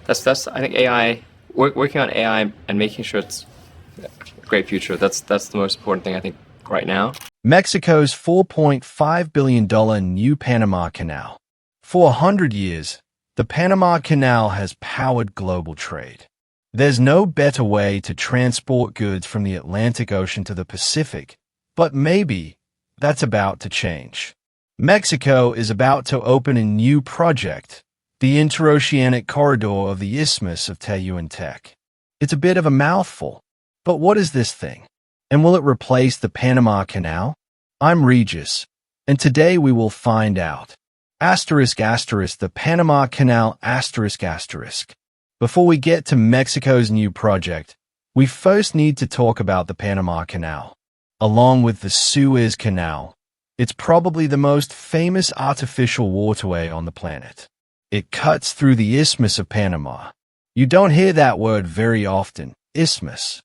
That's I think AI working on AI and making sure it's a great future. That's the most important thing I think right now. Mexico's $4.5 billion new Panama Canal. For 100 years, the Panama Canal has powered global trade. There's no better way to transport goods from the Atlantic Ocean to the Pacific, but maybe that's about to change. Mexico is about to open a new project, the interoceanic corridor of the isthmus of Tehuantepec. It's a bit of a mouthful, but what is this thing? And will it replace the Panama Canal? I'm Regis, and today we will find out. The Panama Canal ***. Before we get to Mexico's new project, we first need to talk about the Panama Canal. Along with the Suez Canal, it's probably the most famous artificial waterway on the planet. It cuts through the Isthmus of Panama. You don't hear that word very often, isthmus.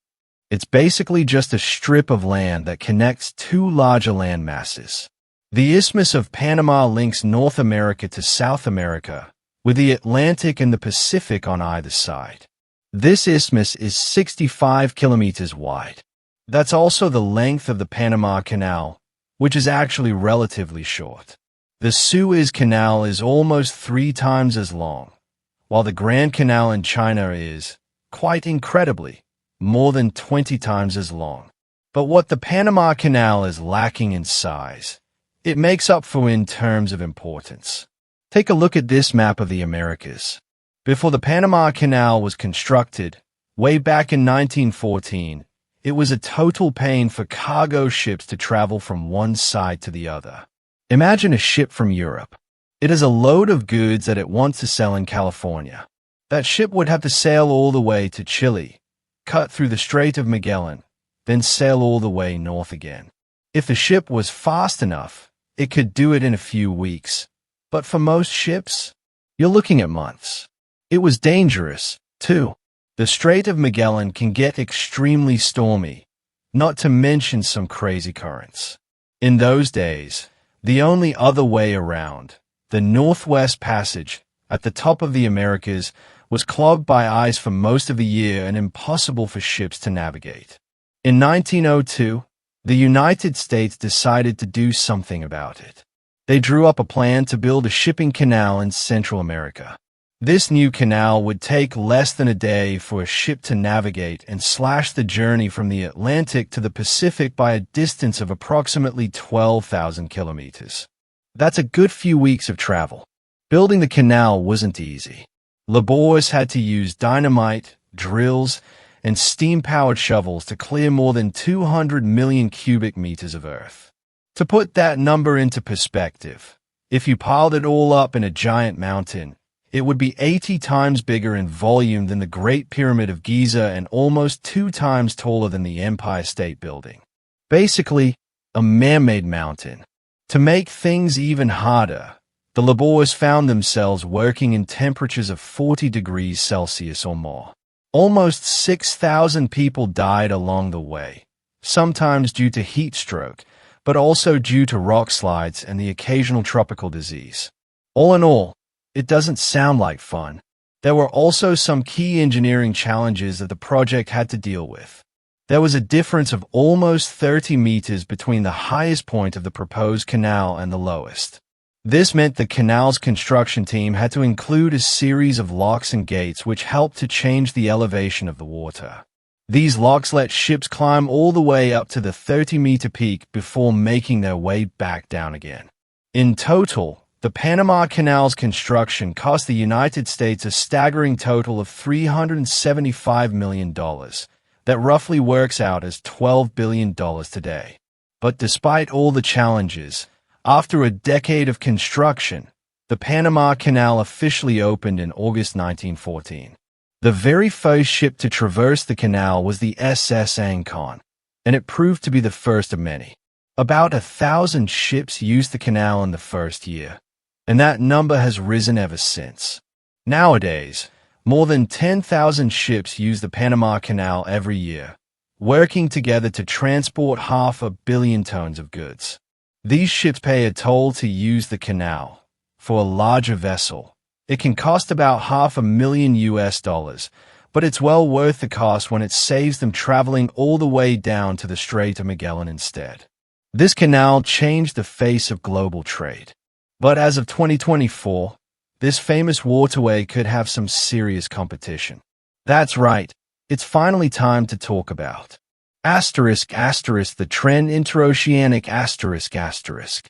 It's basically just a strip of land that connects two larger land masses. The Isthmus of Panama links North America to South America, with the Atlantic and the Pacific on either side. This isthmus is 65 kilometers wide. That's also the length of the Panama Canal, which is actually relatively short. The Suez Canal is almost 3 times as long, while the Grand Canal in China is, quite incredibly, more than 20 times as long. But what the Panama Canal is lacking in size, it makes up for in terms of importance. Take a look at this map of the Americas. Before the Panama Canal was constructed, way back in 1914, it was a total pain for cargo ships to travel from one side to the other. Imagine a ship from Europe. It has a load of goods that it wants to sell in California. That ship would have to sail all the way to Chile, cut through the Strait of Magellan, then sail all the way north again. If the ship was fast enough, it could do it in a few weeks. But for most ships, you're looking at months. It was dangerous, too. The Strait of Magellan can get extremely stormy, not to mention some crazy currents. In those days, the only other way around, the Northwest Passage, at the top of the Americas, was clogged by ice for most of the year and impossible for ships to navigate. In 1902, the United States decided to do something about it. They drew up a plan to build a shipping canal in Central America. This new canal would take less than a day for a ship to navigate and slash the journey from the Atlantic to the Pacific by a distance of approximately 12,000 kilometers. That's a good few weeks of travel. Building the canal wasn't easy. Laborers had to use dynamite, drills, and steam-powered shovels to clear more than 200 million cubic meters of earth. To put that number into perspective, if you piled it all up in a giant mountain, it would be 80 times bigger in volume than the Great Pyramid of Giza and almost 2 times taller than the Empire State Building. Basically, a man-made mountain. To make things even harder, the laborers found themselves working in temperatures of 40 degrees Celsius or more. Almost 6,000 people died along the way, sometimes due to heat stroke, but also due to rock slides and the occasional tropical disease. All in all, it doesn't sound like fun. There were also some key engineering challenges that the project had to deal with. There was a difference of almost 30 meters between the highest point of the proposed canal and the lowest. This meant the canal's construction team had to include a series of locks and gates which helped to change the elevation of the water. These locks let ships climb all the way up to the 30-meter peak before making their way back down again. In total, the Panama Canal's construction cost the United States a staggering total of $375 million. That roughly works out as $12 billion today. But despite all the challenges, after a decade of construction, the Panama Canal officially opened in August 1914. The very first ship to traverse the canal was the SS Ancon, and it proved to be the first of many. About 1,000 ships used the canal in the first year, and that number has risen ever since. Nowadays, more than 10,000 ships use the Panama Canal every year, working together to transport 500 million tons of goods. These ships pay a toll to use the canal. For a larger vessel, It can cost about $500,000, but it's well worth the cost when it saves them traveling all the way down to the Strait of Magellan instead. This canal changed the face of global trade. But as of 2024, this famous waterway could have some serious competition. That's right, it's finally time to talk about the trend interoceanic ***.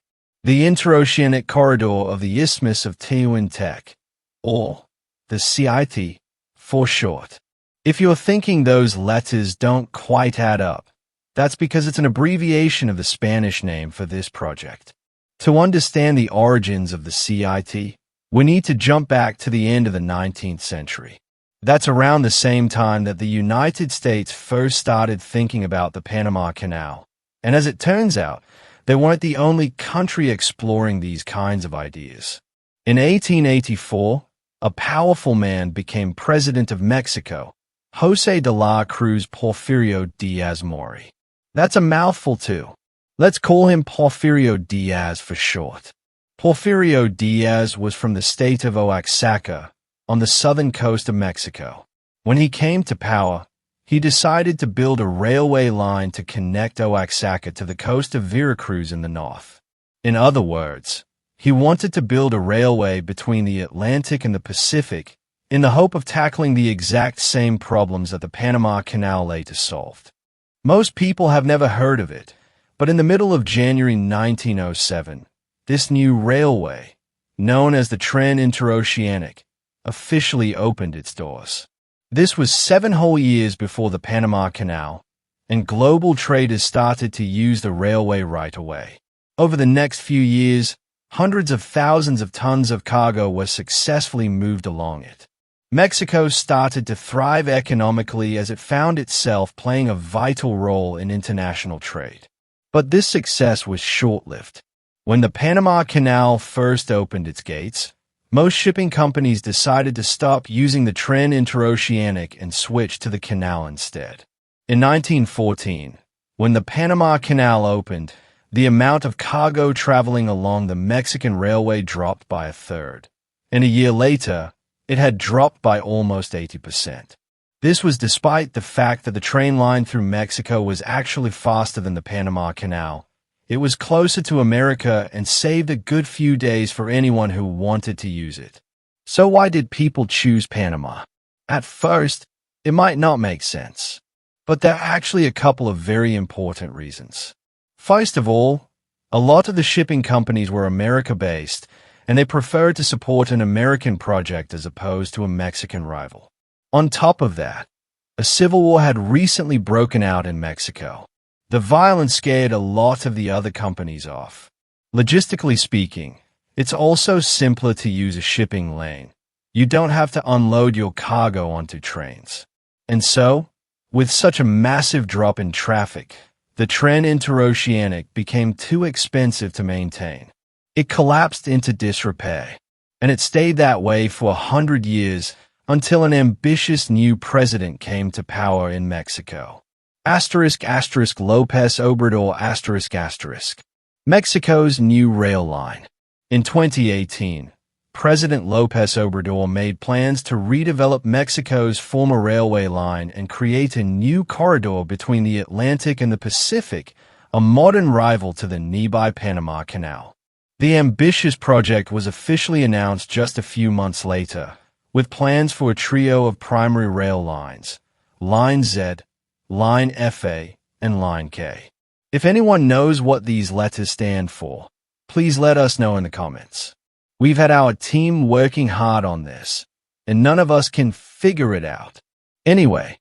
The interoceanic corridor of the isthmus of Tehuantepec, or the CIT for short. If you're thinking those letters don't quite add up, that's because it's an abbreviation of the Spanish name for this project. To understand the origins of the CIT, we need to jump back to the end of the 19th century. That's around the same time that the United States first started thinking about the Panama Canal. And as it turns out, they weren't the only country exploring these kinds of ideas. In 1884, a powerful man became president of Mexico, José de la Cruz Porfirio Diaz Mori. That's a mouthful too. Let's call him Porfirio Diaz for short. Porfirio Diaz was from the state of Oaxaca, on the southern coast of Mexico. When he came to power, he decided to build a railway line to connect Oaxaca to the coast of Veracruz in the north. In other words, he wanted to build a railway between the Atlantic and the Pacific in the hope of tackling the exact same problems that the Panama Canal later solved. Most people have never heard of it, but in the middle of January 1907, this new railway, known as the Tren Interoceanic, officially opened its doors. This was 7 whole years before the Panama Canal, and global traders started to use the railway right away. Over the next few years, hundreds of thousands of tons of cargo were successfully moved along it. Mexico started to thrive economically as it found itself playing a vital role in international trade. But this success was short-lived. When the Panama Canal first opened its gates, most shipping companies decided to stop using the Tren Interoceanic and switch to the canal instead. In 1914, when the Panama Canal opened, the amount of cargo traveling along the Mexican railway dropped by a third, and a year later, it had dropped by almost 80%. This was despite the fact that the train line through Mexico was actually faster than the Panama Canal. It was closer to America and saved a good few days for anyone who wanted to use it. So why did people choose Panama? At first, it might not make sense, but there are actually a couple of very important reasons. First of all, a lot of the shipping companies were America-based, and they preferred to support an American project as opposed to a Mexican rival. On top of that, a civil war had recently broken out in Mexico. The violence scared a lot of the other companies off. Logistically speaking, it's also simpler to use a shipping lane. You don't have to unload your cargo onto trains. And so, with such a massive drop in traffic, the Tren Interoceanic became too expensive to maintain. It collapsed into disrepair, and it stayed that way for 100 years until an ambitious new president came to power in Mexico. Lopez Obrador Mexico's new rail line. In 2018, President Lopez Obrador made plans to redevelop Mexico's former railway line and create a new corridor between the Atlantic and the Pacific, a modern rival to the nearby Panama Canal. The ambitious project was officially announced just a few months later, with plans for a trio of primary rail lines, Line Z, Line FA, and Line K. If anyone knows what these letters stand for, please let us know in the comments. We've had our team working hard on this, and none of us can figure it out. Anyway,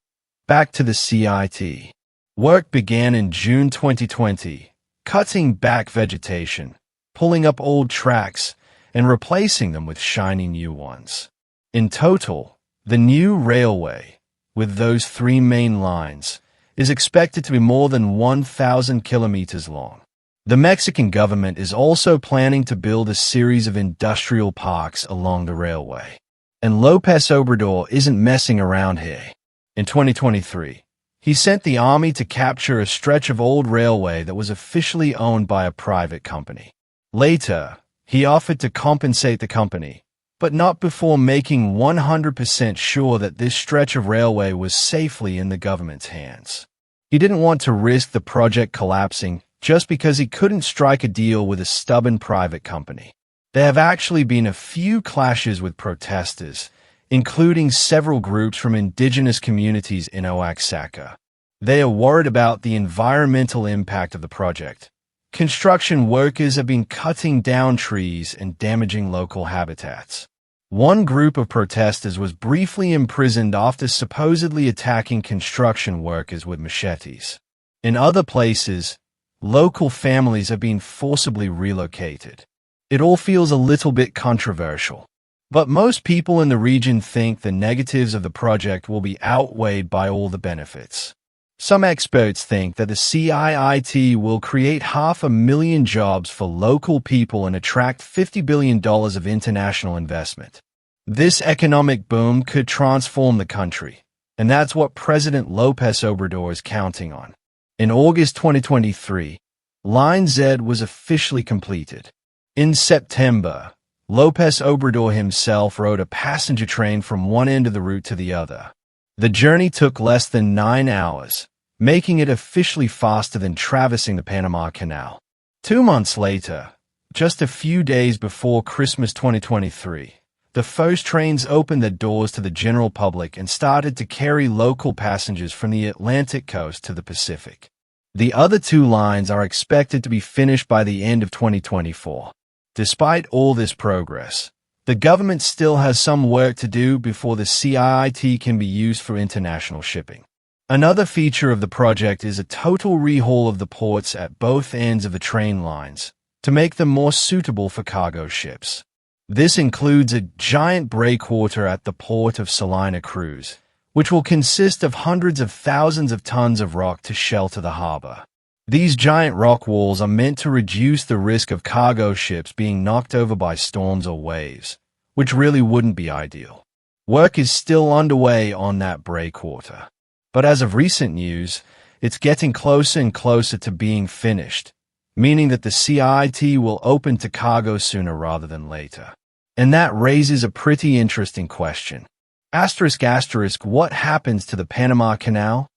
back to the CIT. Work began in June 2020, cutting back vegetation, pulling up old tracks, and replacing them with shiny new ones. In total, the new railway, with those 3 main lines, is expected to be more than 1,000 kilometers long. The Mexican government is also planning to build a series of industrial parks along the railway. And Lopez Obrador isn't messing around here. In 2023, he sent the army to capture a stretch of old railway that was officially owned by a private company. Later, he offered to compensate the company, but not before making 100% sure that this stretch of railway was safely in the government's hands. He didn't want to risk the project collapsing just because he couldn't strike a deal with a stubborn private company. There have actually been a few clashes with protesters, including several groups from indigenous communities in Oaxaca. They are worried about the environmental impact of the project. Construction workers have been cutting down trees and damaging local habitats. One group of protesters was briefly imprisoned after supposedly attacking construction workers with machetes. In other places, local families have been forcibly relocated. It all feels a little bit controversial. But most people in the region think the negatives of the project will be outweighed by all the benefits. Some experts think that the CIIT will create 500,000 jobs for local people and attract $50 billion of international investment. This economic boom could transform the country, and that's what President López Obrador is counting on. In August 2023, Line Z was officially completed. In September, López Obrador himself rode a passenger train from one end of the route to the other. The journey took less than 9 hours, making it officially faster than traversing the Panama Canal. 2 months later, just a few days before Christmas 2023, the first trains opened their doors to the general public and started to carry local passengers from the Atlantic coast to the Pacific. The other 2 lines are expected to be finished by the end of 2024. Despite all this progress, the government still has some work to do before the CIIT can be used for international shipping. Another feature of the project is a total rehaul of the ports at both ends of the train lines to make them more suitable for cargo ships. This includes a giant breakwater at the port of Salina Cruz, which will consist of hundreds of thousands of tons of rock to shelter the harbor. These giant rock walls are meant to reduce the risk of cargo ships being knocked over by storms or waves, which really wouldn't be ideal. Work is still underway on that breakwater, but as of recent news, it's getting closer and closer to being finished, meaning that the CIT will open to cargo sooner rather than later. And that raises a pretty interesting question. What happens to the Panama Canal?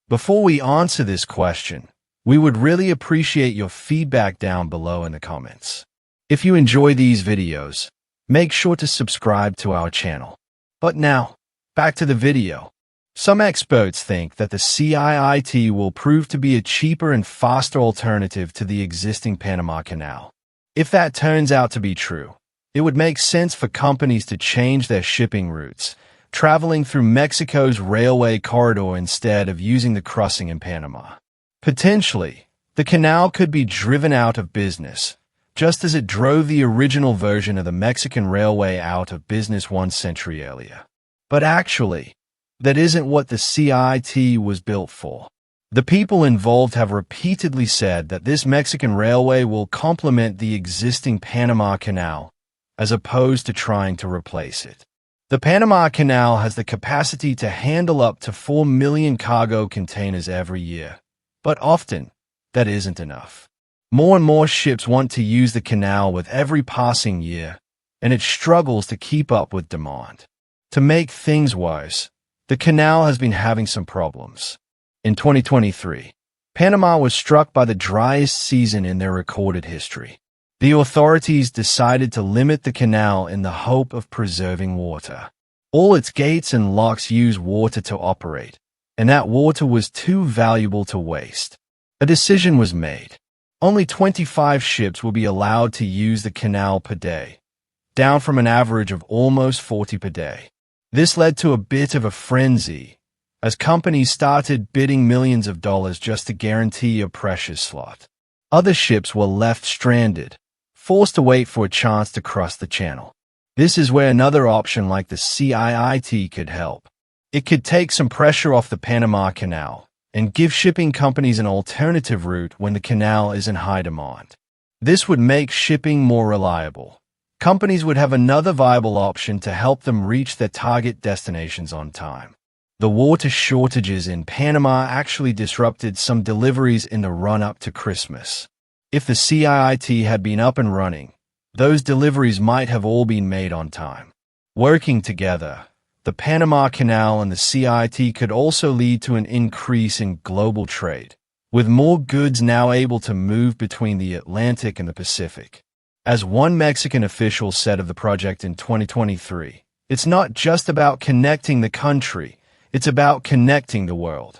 Before we answer this question, we would really appreciate your feedback down below in the comments. If you enjoy these videos, make sure to subscribe to our channel. But now, back to the video. Some experts think that the CIIT will prove to be a cheaper and faster alternative to the existing Panama Canal. If that turns out to be true, it would make sense for companies to change their shipping routes, traveling through Mexico's railway corridor instead of using the crossing in Panama. Potentially, the canal could be driven out of business, just as it drove the original version of the Mexican railway out of business 1 century earlier. But actually, that isn't what the CIT was built for. The people involved have repeatedly said that this Mexican railway will complement the existing Panama Canal, as opposed to trying to replace it. The Panama Canal has the capacity to handle up to 4 million cargo containers every year, but often, that isn't enough. More and more ships want to use the canal with every passing year, and it struggles to keep up with demand. To make things worse, the canal has been having some problems. In 2023, Panama was struck by the driest season in their recorded history. The authorities decided to limit the canal in the hope of preserving water. All its gates and locks use water to operate, and that water was too valuable to waste. A decision was made. Only 25 ships will be allowed to use the canal per day, down from an average of almost 40 per day. This led to a bit of a frenzy, as companies started bidding millions of dollars just to guarantee a precious slot. Other ships were left stranded, forced to wait for a chance to cross the channel. This is where another option like the CIIT could help. It could take some pressure off the Panama Canal and give shipping companies an alternative route when the canal is in high demand. This would make shipping more reliable. Companies would have another viable option to help them reach their target destinations on time. The water shortages in Panama actually disrupted some deliveries in the run-up to Christmas. If the CIIT had been up and running, those deliveries might have all been made on time. Working together, the Panama Canal and the CIT could also lead to an increase in global trade, with more goods now able to move between the Atlantic and the Pacific. As one Mexican official said of the project in 2023, it's not just about connecting the country, it's about connecting the world.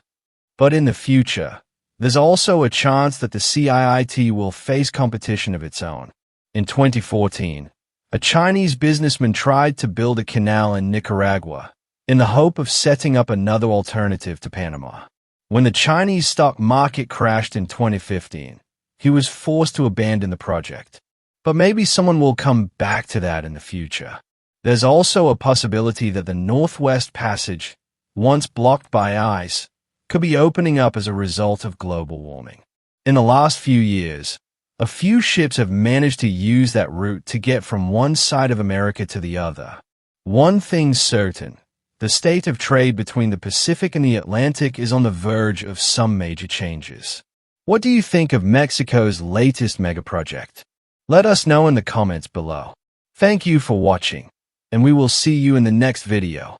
But in the future, there's also a chance that the CIT will face competition of its own. In 2014, a Chinese businessman tried to build a canal in Nicaragua in the hope of setting up another alternative to Panama. When the Chinese stock market crashed in 2015, he was forced to abandon the project. But maybe someone will come back to that in the future. There's also a possibility that the Northwest Passage, once blocked by ice, could be opening up as a result of global warming. In the last few years, a few ships have managed to use that route to get from one side of America to the other. One thing's certain, the state of trade between the Pacific and the Atlantic is on the verge of some major changes. What do you think of Mexico's latest mega project? Let us know in the comments below. Thank you for watching, and we will see you in the next video.